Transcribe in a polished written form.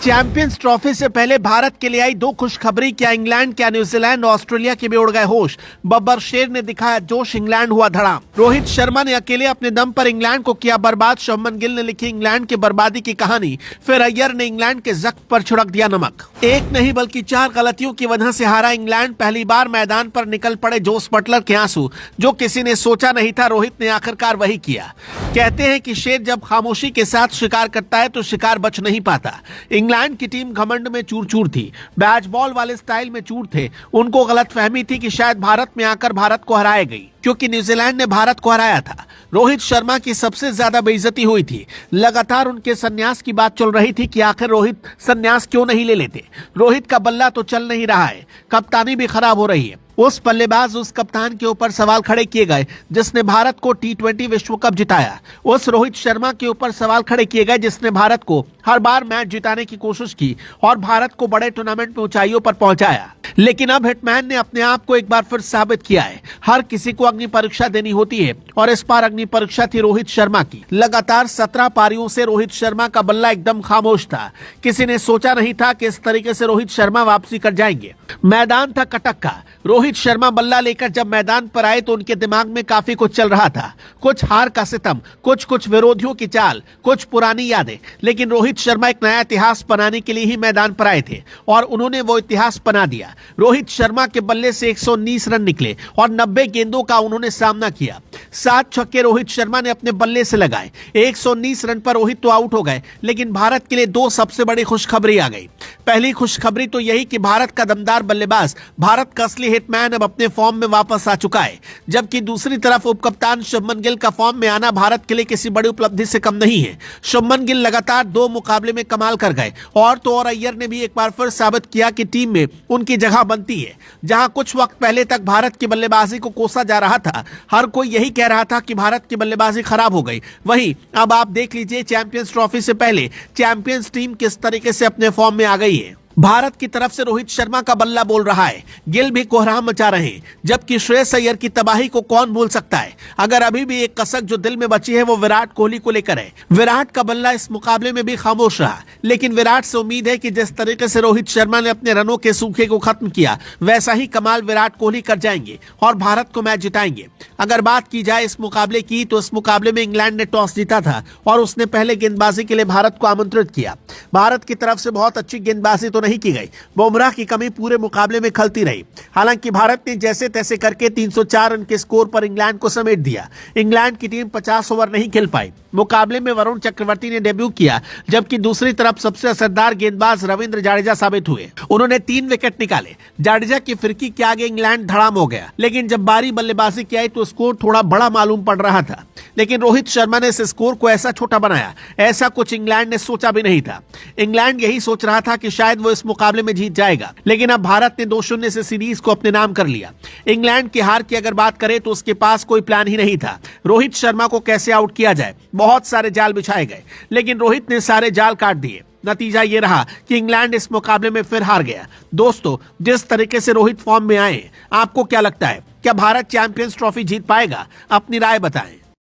Champions trophy से पहले भारत के लिए आई दो खुशखबरी। क्या इंग्लैंड, क्या न्यूजीलैंड, ऑस्ट्रेलिया के भी उड़ गए होश। बब्बर शेर ने दिखाया जोश, इंग्लैंड हुआ धड़ाम। रोहित शर्मा ने अकेले अपने दम पर इंग्लैंड को किया बर्बाद। शुभमन गिल ने लिखी इंग्लैंड की बर्बादी की कहानी। फिर अय्यर ने इंग्लैंड के जख्म पर छिड़क दिया नमक। एक नहीं बल्कि चार गलतियों की वजह से हारा इंग्लैंड। पहली बार मैदान पर निकल पड़े जोस बटलर के आंसू, जो किसी ने सोचा नहीं था। रोहित ने आखिरकार वही किया। कहते हैं कि शेर जब खामोशी के साथ शिकार करता है तो शिकार बच नहीं पाता। इंग्लैंड की टीम घमंड में चूर चूर थी, बैच बॉल वाले स्टाइल में चूर थे। उनको गलतफहमी थी कि शायद भारत में आकर भारत को हराएगी, क्योंकि न्यूजीलैंड ने भारत को हराया था। रोहित शर्मा की सबसे ज्यादा बेइज्जती हुई थी। लगातार उनके संन्यास की बात चल रही थी कि आखिर रोहित संन्यास क्यों नहीं ले लेते। रोहित का बल्ला तो चल नहीं रहा है, कप्तानी भी खराब हो रही है। उस बल्लेबाज, उस कप्तान के ऊपर सवाल खड़े किए गए जिसने भारत को T20 विश्व कप जिताया। उस रोहित शर्मा के ऊपर सवाल खड़े किए गए जिसने भारत को हर बार मैच जिताने की कोशिश की और भारत को बड़े टूर्नामेंट में ऊंचाइयों पर पहुंचाया। लेकिन अब हिटमैन ने अपने आप को एक बार फिर साबित किया है। हर किसी को अग्नि परीक्षा देनी होती है और इस बार अग्नि परीक्षा थी रोहित शर्मा की। लगातार 17 पारियों से रोहित शर्मा का बल्ला एकदम खामोश था। किसी ने सोचा नहीं था कि इस तरीके से रोहित शर्मा वापसी कर जाएंगे। मैदान था कटक का। रोहित शर्मा बल्ला लेकर जब मैदान पर आए तो उनके दिमाग में काफी कुछ चल रहा था। कुछ हार का सितम, कुछ विरोधियों की चाल, कुछ पुरानी यादें। लेकिन रोहित शर्मा एक नया इतिहास बनाने के लिए ही मैदान पर आए थे और उन्होंने वो इतिहास बना दिया। रोहित शर्मा के बल्ले से 119 रन निकले और 90 गेंदों का उन्होंने सामना किया। 7 छक्के रोहित शर्मा ने अपने बल्ले से लगाए। 119 रन पर रोहित तो आउट हो गए, लेकिन भारत के लिए दो सबसे बड़ी खुशखबरी आ गई। पहली खुशखबरी तो यही कि भारत का दमदार बल्लेबाज, भारत का असली हिटमैन अब अपने फॉर्म में वापस आ चुका है। जबकि दूसरी तरफ उपकप्तान शुभमन गिल का फॉर्म में आना भारत के लिए किसी बड़ी उपलब्धि से कम नहीं है। शुभमन गिल लगातार 2 मुकाबले में कमाल कर गए और तो और अय्यर ने भी एक बार फिर साबित किया कि टीम में उनकी जगह बनती है। जहां कुछ वक्त पहले तक भारत की बल्लेबाजी को कोसा जा रहा था, हर कोई यही कह रहा था कि भारत की बल्लेबाजी खराब हो गई। वहीं अब आप देख लीजिए, चैंपियंस ट्रॉफी से पहले चैंपियंस टीम किस तरीके से अपने फॉर्म में आ गई है। भारत की तरफ से रोहित शर्मा का बल्ला बोल रहा है, गिल भी कोहराम मचा रहे हैं। जबकि श्रेयस अय्यर की तबाही को कौन भूल सकता है। अगर अभी भी एक कसक जो दिल में बची है वो विराट कोहली को लेकर है। विराट का बल्ला इस मुकाबले में भी खामोश रहा, लेकिन विराट से उम्मीद है कि जिस तरीके से रोहित शर्मा ने अपने रनों के सूखे को खत्म किया, वैसा ही कमाल विराट कोहली कर जाएंगे और भारत को मैच जिताएंगे। अगर बात की जाए इस मुकाबले की, तो इस मुकाबले में इंग्लैंड ने टॉस जीता था और उसने पहले गेंदबाजी के लिए भारत को आमंत्रित किया। भारत की तरफ से बहुत अच्छी गेंदबाजी तो नहीं की गई। बुमराह की कमी पूरे मुकाबले में खलती रही। हालांकि भारत ने जैसे तैसे करके 304 रन के स्कोर पर इंग्लैंड को समेट दिया। इंग्लैंड की टीम 50 ओवर नहीं खेल पाई। मुकाबले में वरुण चक्रवर्ती ने डेब्यू किया, जबकि दूसरी तरफ सबसे असरदार गेंदबाज रविंद्र जडेजा साबित हुए। उन्होंने 3 विकेट निकाले। जडेजा की फिरकी के आगे इंग्लैंड धड़ाम हो गया, लेकिन जब बारी बल्लेबाजी की आई तो स्कोर थोड़ा बड़ा मालूम पड़ रहा था। लेकिन रोहित शर्मा ने इस स्कोर को ऐसा छोटा बनाया, ऐसा कुछ इंग्लैंड ने सोचा भी नहीं था। इंग्लैंड यही सोच रहा था कि शायद वो इस मुकाबले में जीत जाएगा, लेकिन अब भारत ने 2-0 से सीरीज को अपने नाम कर लिया। इंग्लैंड की हार की अगर बात करें तो उसके पास कोई प्लान ही नहीं था। रोहित शर्मा को कैसे आउट किया जाए, बहुत सारे जाल बिछाए गए, लेकिन रोहित ने सारे जाल काट दिए। नतीजा ये रहा कि इंग्लैंड इस मुकाबले में फिर हार गया। दोस्तों, जिस तरीके से रोहित फॉर्म में आए, आपको क्या लगता है, क्या भारत चैंपियंस ट्रॉफी जीत पाएगा? अपनी राय बताएं।